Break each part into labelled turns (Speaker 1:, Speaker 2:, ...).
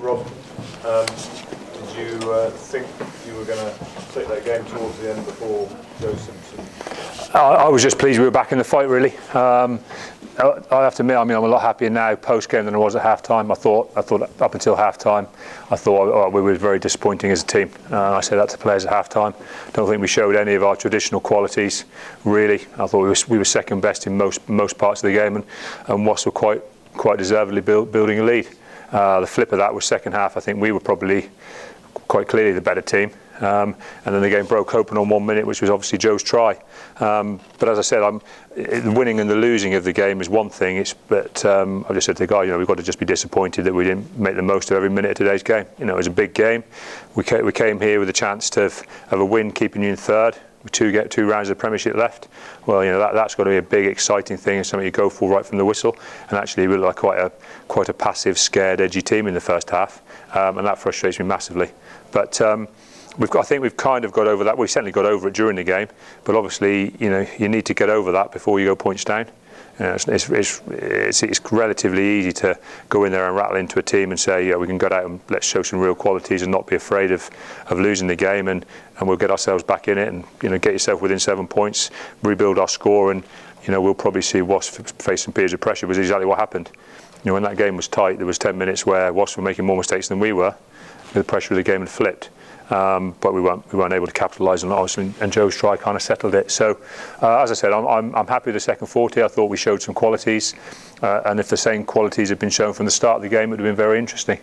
Speaker 1: Rob, did you think you were going to take that game towards the end before Joe Simpson?
Speaker 2: I was just pleased we were back in the fight, really. I have to admit, I'm a lot happier now post-game than I was at half-time. I thought up until half-time, I thought we were very disappointing as a team. I said that to players at half-time. Don't think we showed any of our traditional qualities, really. I thought we were second best in most parts of the game, and Wasps were quite deservedly building a lead. The flip of that was second half. I think we were probably quite clearly the better team. And then the game broke open on 1 minute, which was obviously Joe's try. But as I said, the winning and the losing of the game is one thing. I just said to the guy, we've got to just be disappointed that we didn't make the most of every minute of today's game. It was a big game. We came here with a chance to have a win, keeping you in third. With two rounds of the Premiership left. Well, that's got to be a big, exciting thing, and something you go for right from the whistle. And actually, we look like quite a passive, scared, edgy team in the first half, and that frustrates me massively. But I think we've kind of got over that. We certainly got over it during the game, but obviously, you need to get over that before you go points down. It's relatively easy to go in there and rattle into a team and say, yeah, we can go out and let's show some real qualities and not be afraid of losing the game, and we'll get ourselves back in it and get yourself within 7 points, rebuild our score, and we'll probably see Wasps face some periods of pressure, which is exactly what happened. When that game was tight, there was 10 minutes where Wasps were making more mistakes than we were. The pressure of the game had flipped. But we weren't able to capitalise on it, and Joe's try kind of settled it. So, as I said, I'm happy with the second 40. I thought we showed some qualities, and if the same qualities had been shown from the start of the game, it would have been very interesting.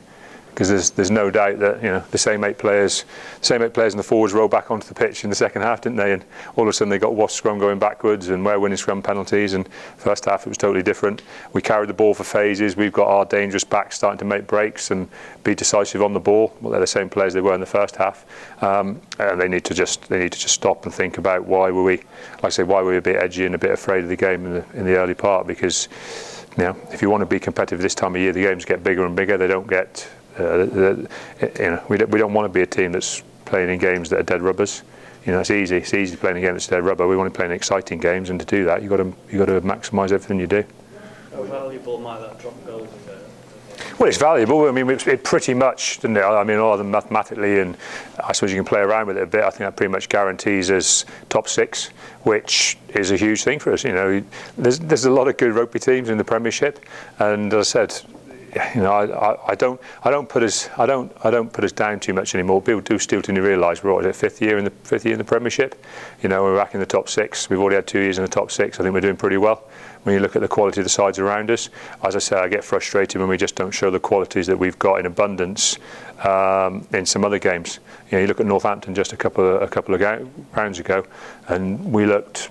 Speaker 2: Because there's no doubt that the same eight players and the forwards rolled back onto the pitch in the second half, didn't they? And all of a sudden they got Wasps scrum going backwards, and we're winning scrum penalties. And first half it was totally different. We carried the ball for phases. We've got our dangerous backs starting to make breaks and be decisive on the ball. Well, they're the same players they were in the first half, and they need to just stop and think about why were we a bit edgy and a bit afraid of the game in the early part. Because if you want to be competitive this time of year, the games get bigger and bigger. They don't get we don't want to be a team that's playing in games that are dead rubbers. It's easy. It's easy playing a game that's dead rubber. We want to play in exciting games, and to do that, you've got to maximise everything you do.
Speaker 3: How valuable might that drop goal be?
Speaker 2: Well, it's valuable. It pretty much, doesn't it? Other than mathematically, and I suppose you can play around with it a bit. I think that pretty much guarantees us top six, which is a huge thing for us. There's a lot of good rugby teams in the Premiership, and as I said, I don't put us down too much anymore. People do still to realise we're fifth year in the Premiership. We're back in the top six. We've already had 2 years in the top six. I think we're doing pretty well. When you look at the quality of the sides around us, as I say, I get frustrated when we just don't show the qualities that we've got in abundance in some other games. You look at Northampton just a couple of rounds ago, and we looked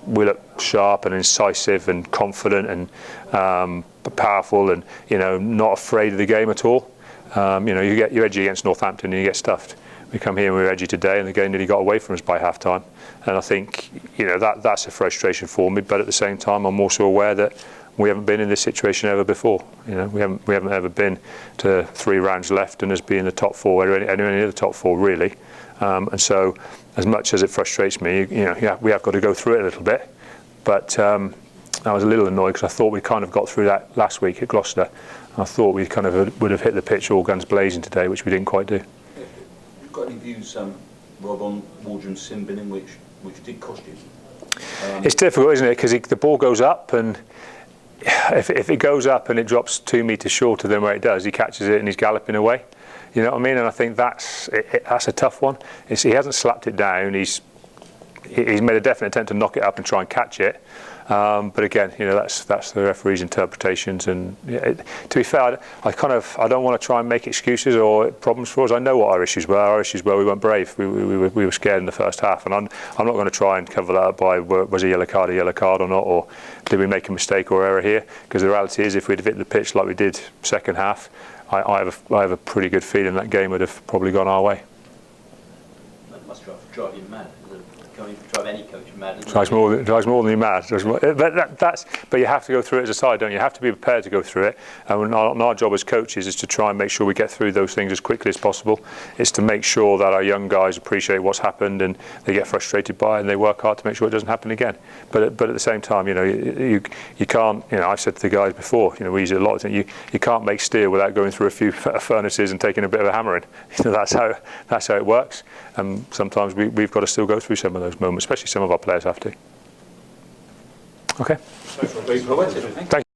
Speaker 2: sharp and incisive and confident and powerful, and not afraid of the game at all. You're edgy against Northampton and you get stuffed. We come here and we're edgy today, and the game nearly got away from us by half time. And I think that's a frustration for me. But at the same time, I'm also aware that we haven't been in this situation ever before. We haven't ever been to 3 rounds left and us being the top 4 or any of the top 4 really. And so, as much as it frustrates me, we have got to go through it a little bit. But I was a little annoyed because I thought we kind of got through that last week at Gloucester. I thought we kind of would have hit the pitch all guns blazing today, which we didn't quite do.
Speaker 4: You've got any views, Rob, on Waldron's sin binning, which did cost you?
Speaker 2: It's difficult, isn't it? Because the ball goes up, and if it goes up and it drops 2 metres shorter than where it does, he catches it and he's galloping away. You know what I mean? And I think that's a tough one. He hasn't slapped it down. He's made a definite attempt to knock it up and try and catch it. But again, that's the referee's interpretations. And to be fair, I don't want to try and make excuses or problems for us. I know what our issues were. Our issues were we weren't brave. We were scared in the first half, and I'm not going to try and cover that up by was a yellow card or not, or did we make a mistake or error here? Because the reality is, if we'd have hit the pitch like we did second half, I have a pretty good feeling that game would have probably gone our way.
Speaker 4: That must drive you mad.
Speaker 5: can drive any coach mad.
Speaker 2: Drives more than you're mad. But you have to go through it as a side, don't you? You have to be prepared to go through it. And our job as coaches is to try and make sure we get through those things as quickly as possible. It's to make sure that our young guys appreciate what's happened and they get frustrated by it and they work hard to make sure it doesn't happen again. But at the same time, you can't. I've said to the guys before, we use it a lot. You can't make steel without going through a few furnaces and taking a bit of a hammering. That's how it works. And sometimes we've got to still go through some of those moments, especially some of our players have to. Okay.
Speaker 4: Very poetic.
Speaker 2: Thank you.